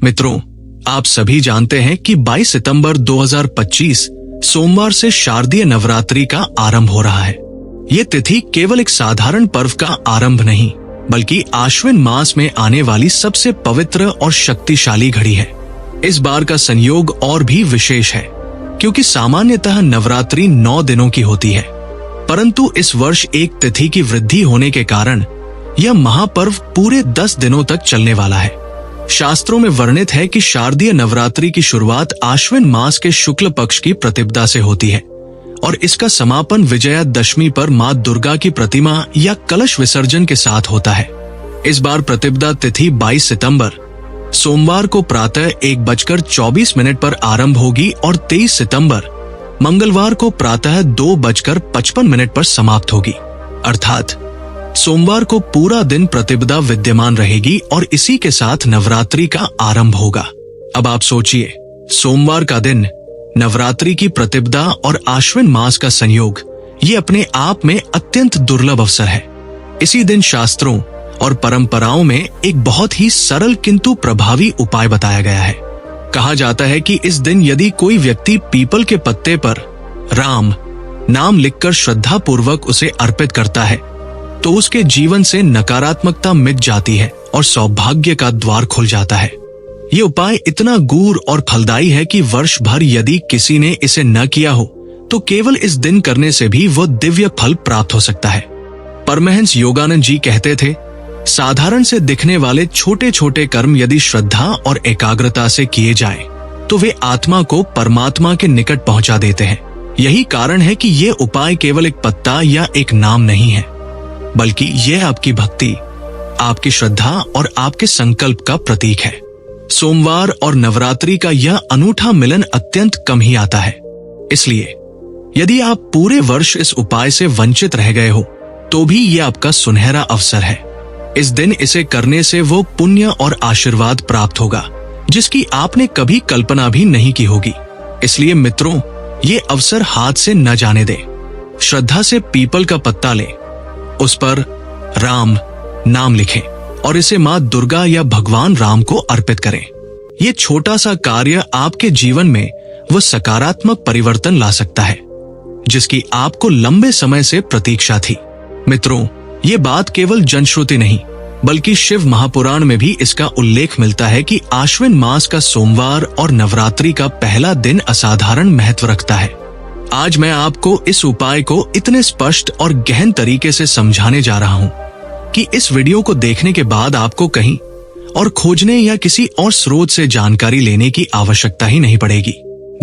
मित्रों, आप सभी जानते हैं कि 22 सितंबर 2025 सोमवार से शारदीय नवरात्रि का आरंभ हो रहा है। ये तिथि केवल एक साधारण पर्व का आरंभ नहीं, बल्कि आश्विन मास में आने वाली सबसे पवित्र और शक्तिशाली घड़ी है। इस बार का संयोग और भी विशेष है, क्योंकि सामान्यतः नवरात्रि 9 दिनों की होती है, परंतु इस वर्ष एक तिथि की वृद्धि होने के कारण यह महापर्व पूरे 10 दिनों तक चलने वाला है। शास्त्रों में वर्णित है कि शारदीय नवरात्रि की शुरुआत आश्विन मास के शुक्ल पक्ष की प्रतिपदा से होती है और इसका समापन विजयादशमी पर मां दुर्गा की प्रतिमा या कलश विसर्जन के साथ होता है। इस बार प्रतिपदा तिथि 22 सितंबर सोमवार को प्रातः 1:24 पर आरंभ होगी और 23 सितंबर मंगलवार को प्रातः 2:55 पर समाप्त होगी। अर्थात सोमवार को पूरा दिन प्रतिपदा विद्यमान रहेगी और इसी के साथ नवरात्रि का आरंभ होगा। अब आप सोचिए, सोमवार का दिन, नवरात्रि की प्रतिपदा और आश्विन मास का संयोग, ये अपने आप में अत्यंत दुर्लभ अवसर है। इसी दिन शास्त्रों और परंपराओं में एक बहुत ही सरल किंतु प्रभावी उपाय बताया गया है। कहा जाता है कि इस दिन यदि कोई व्यक्ति पीपल के पत्ते पर राम नाम लिखकर श्रद्धा पूर्वक उसे अर्पित करता है तो उसके जीवन से नकारात्मकता मिट जाती है और सौभाग्य का द्वार खुल जाता है। ये उपाय इतना गूढ़ और फलदायी है कि वर्ष भर यदि किसी ने इसे न किया हो तो केवल इस दिन करने से भी वो दिव्य फल प्राप्त हो सकता है। परमहंस योगानंद जी कहते थे, साधारण से दिखने वाले छोटे छोटे कर्म यदि श्रद्धा और एकाग्रता से किए जाए तो वे आत्मा को परमात्मा के निकट पहुंचा देते हैं। यही कारण है कि ये उपाय केवल एक पत्ता या एक नाम नहीं है, बल्कि यह आपकी भक्ति, आपकी श्रद्धा और आपके संकल्प का प्रतीक है। सोमवार और नवरात्रि का यह अनूठा मिलन अत्यंत कम ही आता है। इसलिए यदि आप पूरे वर्ष इस उपाय से वंचित रह गए हो तो भी यह आपका सुनहरा अवसर है। इस दिन इसे करने से वो पुण्य और आशीर्वाद प्राप्त होगा जिसकी आपने कभी कल्पना भी नहीं की होगी। इसलिए मित्रों, ये अवसर हाथ से न जाने दे। श्रद्धा से पीपल का पत्ता ले, उस पर राम नाम लिखें और इसे मां दुर्गा या भगवान राम को अर्पित करें। ये छोटा सा कार्य आपके जीवन में वो सकारात्मक परिवर्तन ला सकता है जिसकी आपको लंबे समय से प्रतीक्षा थी। मित्रों, ये बात केवल जनश्रुति नहीं, बल्कि शिव महापुराण में भी इसका उल्लेख मिलता है कि आश्विन मास का सोमवार और नवरात्रि का पहला दिन असाधारण महत्व रखता है। आज मैं आपको इस उपाय को इतने स्पष्ट और गहन तरीके से समझाने जा रहा हूं कि इस वीडियो को देखने के बाद आपको कहीं और खोजने या किसी और स्रोत से जानकारी लेने की आवश्यकता ही नहीं पड़ेगी।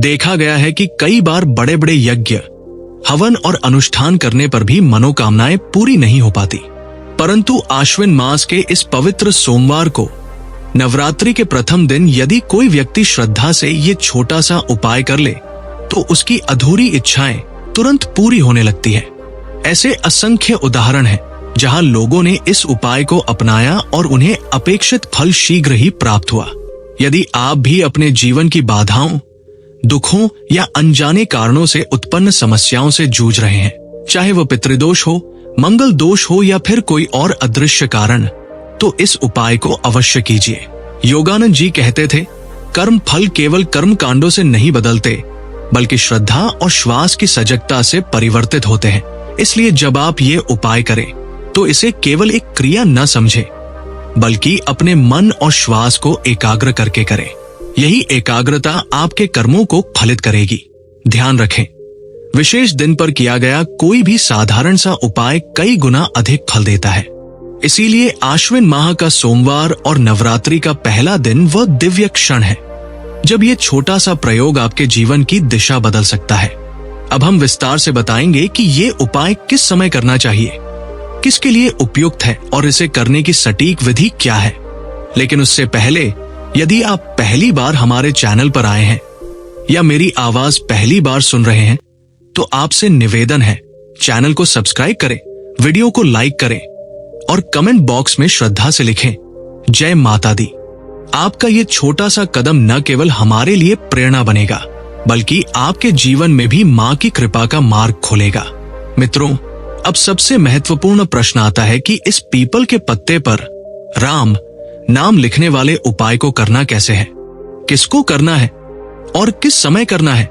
देखा गया है कि कई बार बड़े बड़े यज्ञ, हवन और अनुष्ठान करने पर भी मनोकामनाएं पूरी नहीं हो पाती, परंतु आश्विन मास के इस पवित्र सोमवार को, नवरात्रि के प्रथम दिन, यदि कोई व्यक्ति श्रद्धा से ये छोटा सा उपाय कर ले तो उसकी अधूरी इच्छाएं तुरंत पूरी होने लगती है। ऐसे असंख्य उदाहरण हैं जहां लोगों ने इस उपाय को अपनाया और उन्हें अपेक्षित फल शीघ्र ही प्राप्त हुआ। यदि आप भी अपने जीवन की बाधाओं, दुखों या अनजाने कारणों से उत्पन्न समस्याओं से जूझ रहे हैं, चाहे वो पितृदोष हो, मंगल दोष हो या फिर कोई और अदृश्य कारण, तो इस उपाय को अवश्य कीजिए। योगानंद जी कहते थे, कर्म फल केवल कर्म कांडों से नहीं बदलते, बल्कि श्रद्धा और श्वास की सजगता से परिवर्तित होते हैं। इसलिए जब आप ये उपाय करें तो इसे केवल एक क्रिया न समझें, बल्कि अपने मन और श्वास को एकाग्र करके करें। यही एकाग्रता आपके कर्मों को फलित करेगी। ध्यान रखें, विशेष दिन पर किया गया कोई भी साधारण सा उपाय कई गुना अधिक फल देता है। इसीलिए आश्विन माह का सोमवार और नवरात्रि का पहला दिन वह दिव्य क्षण है जब ये छोटा सा प्रयोग आपके जीवन की दिशा बदल सकता है। अब हम विस्तार से बताएंगे कि ये उपाय किस समय करना चाहिए, किसके लिए उपयुक्त है और इसे करने की सटीक विधि क्या है। लेकिन उससे पहले, यदि आप पहली बार हमारे चैनल पर आए हैं या मेरी आवाज पहली बार सुन रहे हैं तो आपसे निवेदन है, चैनल को सब्सक्राइब करें, वीडियो को लाइक करें और कमेंट बॉक्स में श्रद्धा से लिखें, जय माता दी। आपका ये छोटा सा कदम न केवल हमारे लिए प्रेरणा बनेगा, बल्कि आपके जीवन में भी मां की कृपा का मार्ग खोलेगा। मित्रों, अब सबसे महत्वपूर्ण प्रश्न आता है कि इस पीपल के पत्ते पर राम नाम लिखने वाले उपाय को करना कैसे है, किसको करना है और किस समय करना है,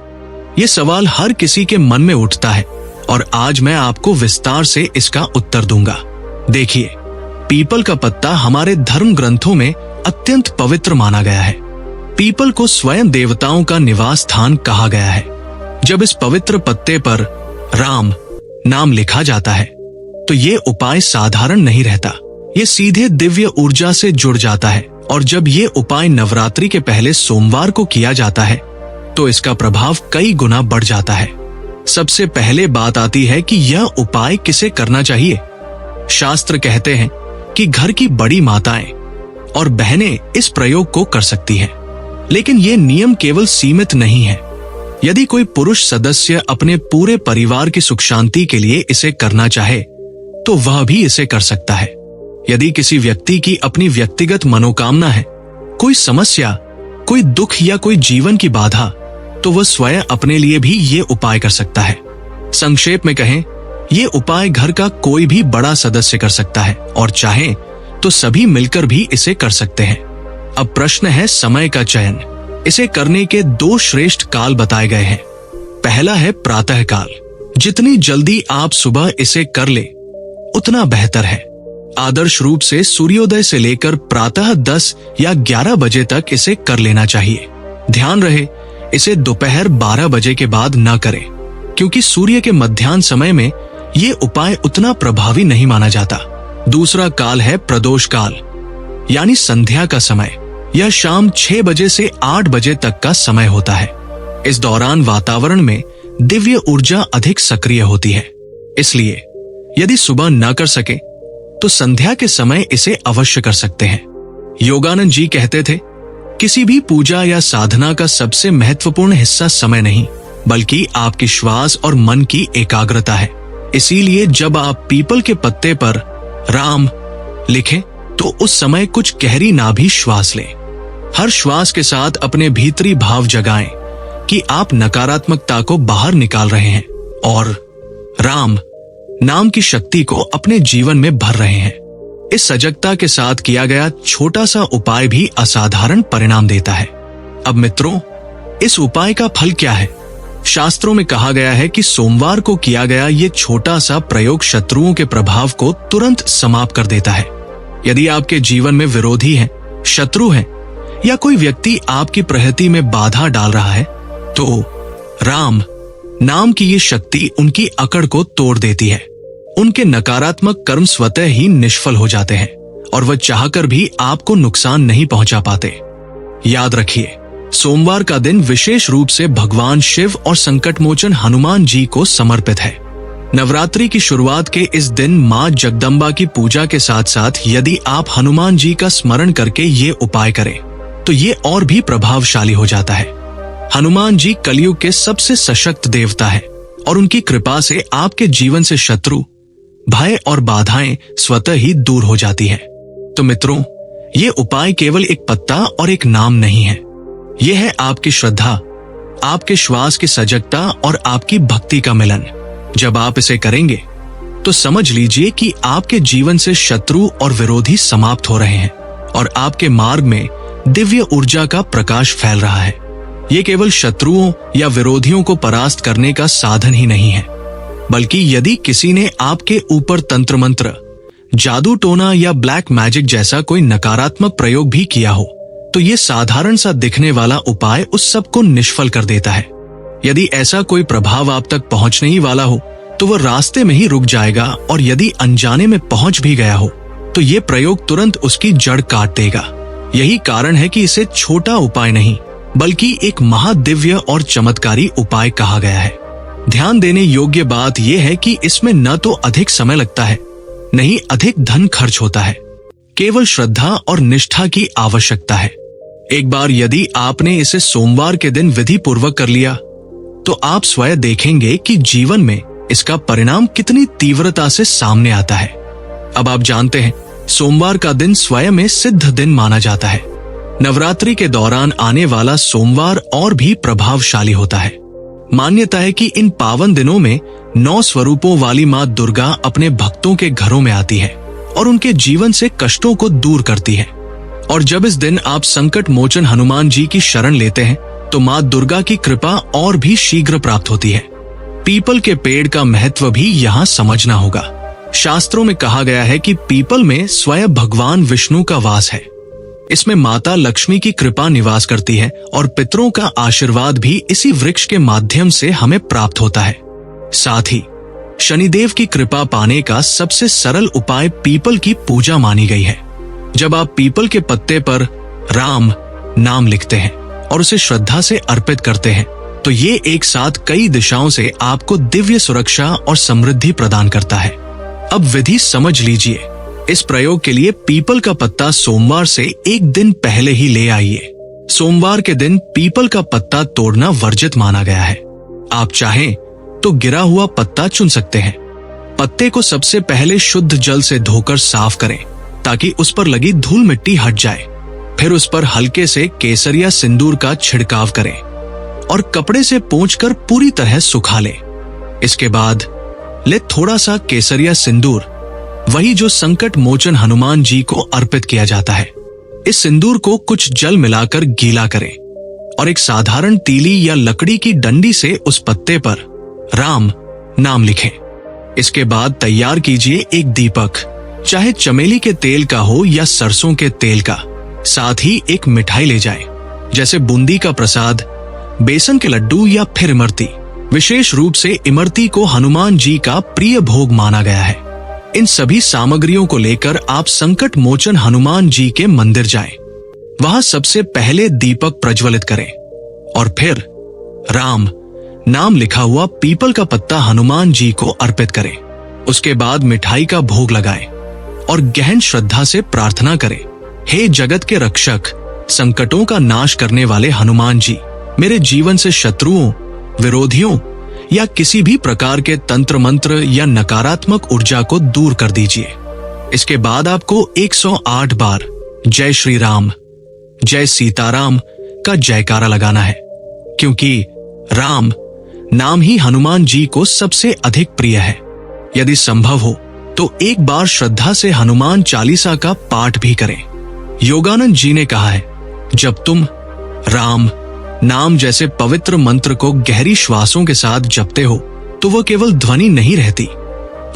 ये सवाल हर किसी के मन में उठता है और आज मैं आपको विस्तार से इसका उत्तर दूंगा। देखिए, पीपल का पत्ता हमारे धर्म ग्रंथों में अत्यंत पवित्र माना गया है। पीपल को स्वयं देवताओं का निवास स्थान कहा गया है। जब इस पवित्र पत्ते पर राम नाम लिखा जाता है तो ये उपाय साधारण नहीं रहता, ये सीधे दिव्य ऊर्जा से जुड़ जाता है। और जब ये उपाय नवरात्रि के पहले सोमवार को किया जाता है तो इसका प्रभाव कई गुना बढ़ जाता है। सबसे पहले बात आती है कि यह उपाय किसे करना चाहिए। शास्त्र कहते हैं कि घर की बड़ी माताएं और बहनें इस प्रयोग को कर सकती हैं, लेकिन ये नियम केवल सीमित नहीं है। यदि कोई पुरुष सदस्य अपने पूरे परिवार की सुख शांति के लिए इसे करना चाहे तो वह भी इसे कर सकता है। यदि किसी व्यक्ति की अपनी व्यक्तिगत मनोकामना है, कोई समस्या, कोई दुख या कोई जीवन की बाधा, तो वह स्वयं अपने लिए भी ये उपाय कर सकता है। संक्षेप में कहें, ये उपाय घर का कोई भी बड़ा सदस्य कर सकता है और चाहे तो सभी मिलकर भी इसे कर सकते हैं। अब प्रश्न है समय का चयन। इसे करने के 2 श्रेष्ठ काल बताए गए हैं। पहला है प्रातः काल। जितनी जल्दी आप सुबह इसे कर ले उतना बेहतर है। आदर्श रूप से सूर्योदय से लेकर प्रातः 10 या 11 बजे तक इसे कर लेना चाहिए। ध्यान रहे, इसे दोपहर 12 बजे के बाद न करें, क्योंकि सूर्य के मध्याह्न समय में ये उपाय उतना प्रभावी नहीं माना जाता। दूसरा काल है प्रदोष काल, यानी संध्या का समय। यह शाम 6 बजे से 8 बजे तक का समय होता है। इस दौरान वातावरण में दिव्य ऊर्जा अधिक सक्रिय होती है, इसलिए यदि सुबह न कर सके तो संध्या के समय इसे अवश्य कर सकते हैं। योगानंद जी कहते थे, किसी भी पूजा या साधना का सबसे महत्वपूर्ण हिस्सा समय नहीं, बल्कि आपकी श्वास और मन की एकाग्रता है। इसीलिए जब आप पीपल के पत्ते पर राम लिखें तो उस समय कुछ गहरी नाभि श्वास लें। हर श्वास के साथ अपने भीतरी भाव जगाएं कि आप नकारात्मकता को बाहर निकाल रहे हैं और राम नाम की शक्ति को अपने जीवन में भर रहे हैं। इस सजगता के साथ किया गया छोटा सा उपाय भी असाधारण परिणाम देता है। अब मित्रों, इस उपाय का फल क्या है? शास्त्रों में कहा गया है कि सोमवार को किया गया ये छोटा सा प्रयोग शत्रुओं के प्रभाव को तुरंत समाप्त कर देता है। यदि आपके जीवन में विरोधी हैं, शत्रु हैं या कोई व्यक्ति आपकी प्रगति में बाधा डाल रहा है, तो राम नाम की ये शक्ति उनकी अकड़ को तोड़ देती है। उनके नकारात्मक कर्म स्वतः ही निष्फल हो जाते हैं और वह चाहकर भी आपको नुकसान नहीं पहुंचा पाते। याद रखिए, सोमवार का दिन विशेष रूप से भगवान शिव और संकटमोचन हनुमान जी को समर्पित है। नवरात्रि की शुरुआत के इस दिन मां जगदम्बा की पूजा के साथ साथ यदि आप हनुमान जी का स्मरण करके ये उपाय करें तो ये और भी प्रभावशाली हो जाता है। हनुमान जी कलयुग के सबसे सशक्त देवता है और उनकी कृपा से आपके जीवन से शत्रु, भय और बाधाएं स्वतः ही दूर हो जाती है। तो मित्रों, ये उपाय केवल एक पत्ता और एक नाम नहीं है। यह है आपकी श्रद्धा, आपके श्वास की सजगता और आपकी भक्ति का मिलन। जब आप इसे करेंगे तो समझ लीजिए कि आपके जीवन से शत्रु और विरोधी समाप्त हो रहे हैं और आपके मार्ग में दिव्य ऊर्जा का प्रकाश फैल रहा है। ये केवल शत्रुओं या विरोधियों को परास्त करने का साधन ही नहीं है, बल्कि यदि किसी ने आपके ऊपर तंत्र मंत्र, जादू टोना या ब्लैक मैजिक जैसा कोई नकारात्मक प्रयोग भी किया हो तो ये साधारण सा दिखने वाला उपाय उस सब को निष्फल कर देता है। यदि ऐसा कोई प्रभाव आप तक पहुंचने ही वाला हो तो वह रास्ते में ही रुक जाएगा और यदि अनजाने में पहुंच भी गया हो तो ये प्रयोग तुरंत उसकी जड़ काट देगा। यही कारण है कि इसे छोटा उपाय नहीं बल्कि एक महादिव्य और चमत्कारी उपाय कहा गया है। ध्यान देने योग्य बात यह है कि इसमें न तो अधिक समय लगता है, न ही अधिक धन खर्च होता है। केवल श्रद्धा और निष्ठा की आवश्यकता है। एक बार यदि आपने इसे सोमवार के दिन विधि पूर्वक कर लिया तो आप स्वयं देखेंगे कि जीवन में इसका परिणाम कितनी तीव्रता से सामने आता है। अब आप जानते हैं, सोमवार का दिन स्वयं में सिद्ध दिन माना जाता है। नवरात्रि के दौरान आने वाला सोमवार और भी प्रभावशाली होता है। मान्यता है कि इन पावन दिनों में 9 स्वरूपों वाली मां दुर्गा अपने भक्तों के घरों में आती है और उनके जीवन से कष्टों को दूर करती है। और जब इस दिन आप संकट मोचन हनुमान जी की शरण लेते हैं तो माँ दुर्गा की कृपा और भी शीघ्र प्राप्त होती है। पीपल के पेड़ का महत्व भी यहाँ समझना होगा। शास्त्रों में कहा गया है कि पीपल में स्वयं भगवान विष्णु का वास है। इसमें माता लक्ष्मी की कृपा निवास करती है और पितरों का आशीर्वाद भी इसी वृक्ष के माध्यम से हमें प्राप्त होता है। साथ ही शनिदेव की कृपा पाने का सबसे सरल उपाय पीपल की पूजा मानी गई है। जब आप पीपल के पत्ते पर राम नाम लिखते हैं और उसे श्रद्धा से अर्पित करते हैं तो ये एक साथ कई दिशाओं से आपको दिव्य सुरक्षा और समृद्धि प्रदान करता है। अब विधि समझ लीजिए। इस प्रयोग के लिए पीपल का पत्ता सोमवार से एक दिन पहले ही ले आइए। सोमवार के दिन पीपल का पत्ता तोड़ना वर्जित माना गया है। आप चाहें तो गिरा हुआ पत्ता चुन सकते हैं। पत्ते को सबसे पहले शुद्ध जल से धोकर साफ करें ताकि उस पर लगी धूल मिट्टी हट जाए। फिर उस पर हल्के से केसरिया सिंदूर का छिड़काव करें और कपड़े से पोंछकर पूरी तरह सुखा लें। इसके बाद ले थोड़ा सा केसरिया सिंदूर, वही जो संकट मोचन हनुमान जी को अर्पित किया जाता है। इस सिंदूर को कुछ जल मिलाकर गीला करें और एक साधारण तीली या लकड़ी की डंडी से उस पत्ते पर राम नाम लिखें। इसके बाद तैयार कीजिए एक दीपक, चाहे चमेली के तेल का हो या सरसों के तेल का। साथ ही एक मिठाई ले जाएं, जैसे बूंदी का प्रसाद, बेसन के लड्डू या फिर इमरती। विशेष रूप से इमरती को हनुमान जी का प्रिय भोग माना गया है। इन सभी सामग्रियों को लेकर आप संकट मोचन हनुमान जी के मंदिर जाएं। वहां सबसे पहले दीपक प्रज्वलित करें और फिर राम नाम लिखा हुआ पीपल का पत्ता हनुमान जी को अर्पित करें। उसके बाद मिठाई का भोग लगाएं और गहन श्रद्धा से प्रार्थना करें, हे जगत के रक्षक, संकटों का नाश करने वाले हनुमान जी, मेरे जीवन से शत्रुओं, विरोधियों या किसी भी प्रकार के तंत्र मंत्र या नकारात्मक ऊर्जा को दूर कर दीजिए। इसके बाद आपको 108 बार जय श्री राम, जय सीताराम का जयकारा लगाना है, क्योंकि राम नाम ही हनुमान जी को सबसे अधिक प्रिय है। यदि संभव हो तो एक बार श्रद्धा से हनुमान चालीसा का पाठ भी करें। योगानंद जी ने कहा है, जब तुम राम नाम जैसे पवित्र मंत्र को गहरी श्वासों के साथ जपते हो तो वो केवल ध्वनि नहीं रहती,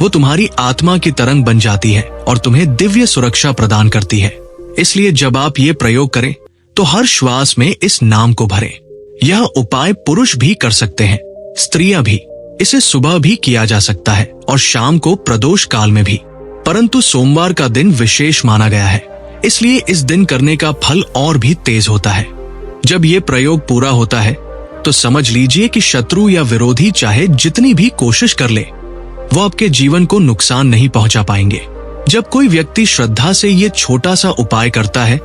वो तुम्हारी आत्मा की तरंग बन जाती है और तुम्हें दिव्य सुरक्षा प्रदान करती है। इसलिए जब आप ये प्रयोग करें तो हर श्वास में इस नाम को भरें। यह उपाय पुरुष भी कर सकते हैं, स्त्रियां भी। इसे सुबह भी किया जा सकता है और शाम को प्रदोष काल में भी, परंतु सोमवार का दिन विशेष माना गया है, इसलिए इस दिन करने का फल और भी तेज होता है। जब ये प्रयोग पूरा होता है तो समझ लीजिए कि शत्रु या विरोधी चाहे जितनी भी कोशिश कर ले, वो आपके जीवन को नुकसान नहीं पहुंचा पाएंगे। जब कोई व्यक्ति श्रद्धा से ये छोटा सा उपाय करता है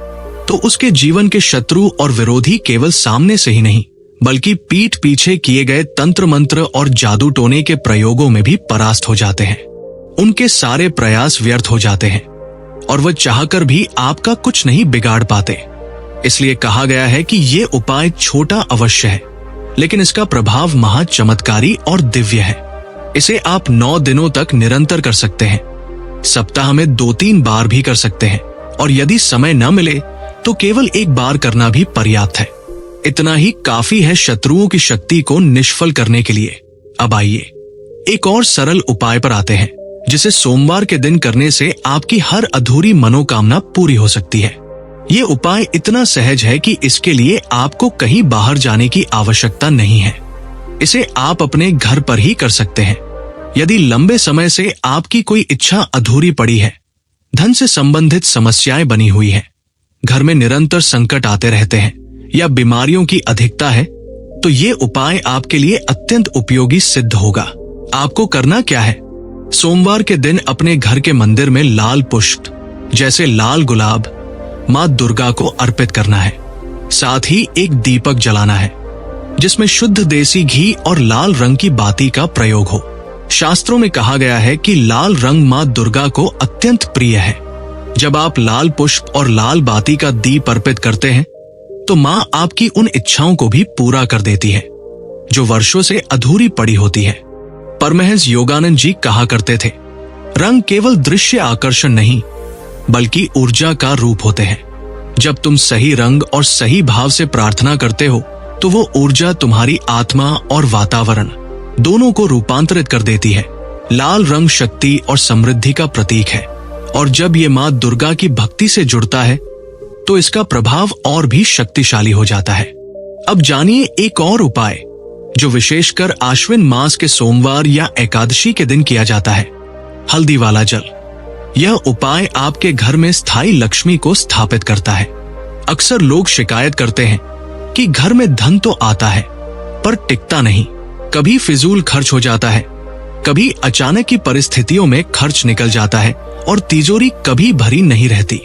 तो उसके जीवन के शत्रु और विरोधी केवल सामने से ही नहीं बल्कि पीठ पीछे किए गए तंत्र मंत्र और जादू टोने के प्रयोगों में भी परास्त हो जाते हैं। उनके सारे प्रयास व्यर्थ हो जाते हैं और वह चाहकर भी आपका कुछ नहीं बिगाड़ पाते। इसलिए कहा गया है कि ये उपाय छोटा अवश्य है, लेकिन इसका प्रभाव महा चमत्कारी और दिव्य है। इसे आप 9 दिनों तक निरंतर कर सकते हैं। सप्ताह में 2-3 बार भी कर सकते हैं और यदि समय न मिले तो केवल एक बार करना भी पर्याप्त है। इतना ही काफी है शत्रुओं की शक्ति को निष्फल करने के लिए। अब आइए एक और सरल उपाय पर आते हैं, जिसे सोमवार के दिन करने से आपकी हर अधूरी मनोकामना पूरी हो सकती है। ये उपाय इतना सहज है कि इसके लिए आपको कहीं बाहर जाने की आवश्यकता नहीं है। इसे आप अपने घर पर ही कर सकते हैं। यदि लंबे समय से आपकी कोई इच्छा अधूरी पड़ी है, धन से संबंधित समस्याएं बनी हुई है, घर में निरंतर संकट आते रहते हैं या बीमारियों की अधिकता है, तो ये उपाय आपके लिए अत्यंत उपयोगी सिद्ध होगा। आपको करना क्या है? सोमवार के दिन अपने घर के मंदिर में लाल पुष्प जैसे लाल गुलाब माँ दुर्गा को अर्पित करना है। साथ ही एक दीपक जलाना है जिसमें शुद्ध देसी घी और लाल रंग की बाती का प्रयोग हो। शास्त्रों में कहा गया है कि लाल रंग माँ दुर्गा को अत्यंत प्रिय है। जब आप लाल पुष्प और लाल बाती का दीप अर्पित करते हैं तो माँ आपकी उन इच्छाओं को भी पूरा कर देती है जो वर्षों से अधूरी पड़ी होती है। परमहंस योगानंद जी कहा करते थे, रंग केवल दृश्य आकर्षण नहीं बल्कि ऊर्जा का रूप होते हैं। जब तुम सही रंग और सही भाव से प्रार्थना करते हो तो वो ऊर्जा तुम्हारी आत्मा और वातावरण दोनों को रूपांतरित कर देती है। लाल रंग शक्ति और समृद्धि का प्रतीक है और जब ये माँ दुर्गा की भक्ति से जुड़ता है तो इसका प्रभाव और भी शक्तिशाली हो जाता है। अब जानिए एक और उपाय जो विशेषकर आश्विन मास के सोमवार या एकादशी के दिन किया जाता है, हल्दी वाला जल। यह उपाय आपके घर में स्थायी लक्ष्मी को स्थापित करता है। अक्सर लोग शिकायत करते हैं कि घर में धन तो आता है पर टिकता नहीं, कभी फिजूल खर्च हो जाता है, कभी अचानक की परिस्थितियों में खर्च निकल जाता है और तिजोरी कभी भरी नहीं रहती।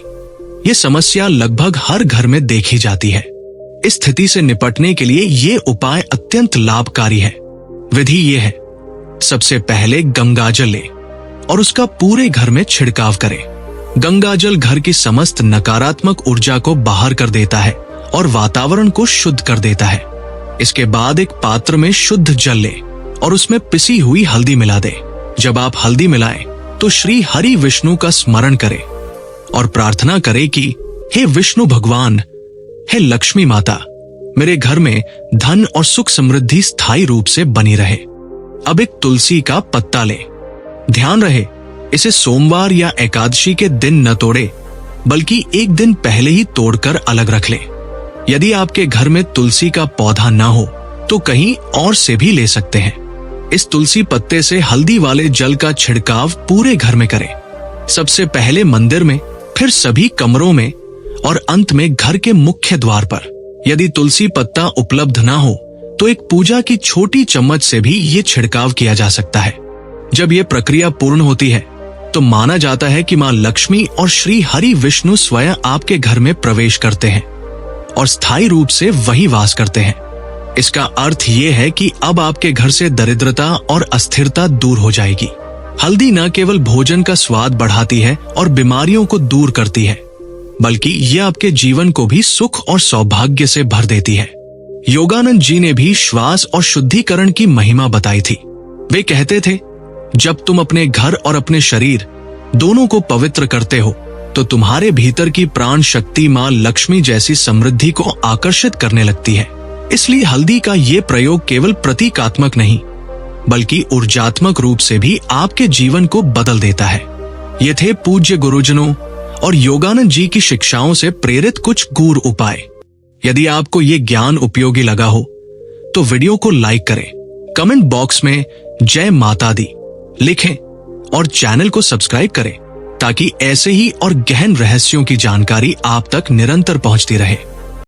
ये समस्या लगभग हर घर में देखी जाती है। इस स्थिति से निपटने के लिए ये उपाय अत्यंत लाभकारी है। विधि ये है, सबसे पहले गंगाजल ले और उसका पूरे घर में छिड़काव करें। गंगाजल घर की समस्त नकारात्मक ऊर्जा को बाहर कर देता है और वातावरण को शुद्ध कर देता है। इसके बाद एक पात्र में शुद्ध जल ले और उसमें पिसी हुई हल्दी मिला दे। जब आप हल्दी मिलाएं तो श्री हरि विष्णु का स्मरण करें और प्रार्थना करें कि हे विष्णु भगवान, हे लक्ष्मी माता, मेरे घर में धन और सुख समृद्धि स्थायी रूप से बनी रहे। अब एक तुलसी का पत्ता ले। ध्यान रहे, इसे सोमवार या एकादशी के दिन न तोड़े बल्कि एक दिन पहले ही तोड़कर अलग रख ले। यदि आपके घर में तुलसी का पौधा ना हो तो कहीं और से भी ले सकते हैं। इस तुलसी पत्ते से हल्दी वाले जल का छिड़काव पूरे घर में करें। सबसे पहले मंदिर में, फिर सभी कमरों में और अंत में घर के मुख्य द्वार पर। यदि तुलसी पत्ता उपलब्ध ना हो तो एक पूजा की छोटी चम्मच से भी ये छिड़काव किया जा सकता है। जब ये प्रक्रिया पूर्ण होती है तो माना जाता है कि मां लक्ष्मी और श्री हरि विष्णु स्वयं आपके घर में प्रवेश करते हैं और स्थायी रूप से वही वास करते हैं। इसका अर्थ ये है कि अब आपके घर से दरिद्रता और अस्थिरता दूर हो जाएगी। हल्दी न केवल भोजन का स्वाद बढ़ाती है और बीमारियों को दूर करती है, बल्कि यह आपके जीवन को भी सुख और सौभाग्य से भर देती है। योगानंद जी ने भी श्वास और शुद्धिकरण की महिमा बताई थी। वे कहते थे, जब तुम अपने घर और अपने शरीर दोनों को पवित्र करते हो तो तुम्हारे भीतर की प्राण शक्ति मां लक्ष्मी जैसी समृद्धि को आकर्षित करने लगती है। इसलिए हल्दी का ये प्रयोग केवल प्रतीकात्मक नहीं बल्कि ऊर्जात्मक रूप से भी आपके जीवन को बदल देता है। ये थे पूज्य गुरुजनों और योगानंद जी की शिक्षाओं से प्रेरित कुछ गूढ़ उपाय। यदि आपको ये ज्ञान उपयोगी लगा हो तो वीडियो को लाइक करें, कमेंट बॉक्स में जय माता दी लिखें और चैनल को सब्सक्राइब करें ताकि ऐसे ही और गहन रहस्यों की जानकारी आप तक निरंतर पहुंचती रहे।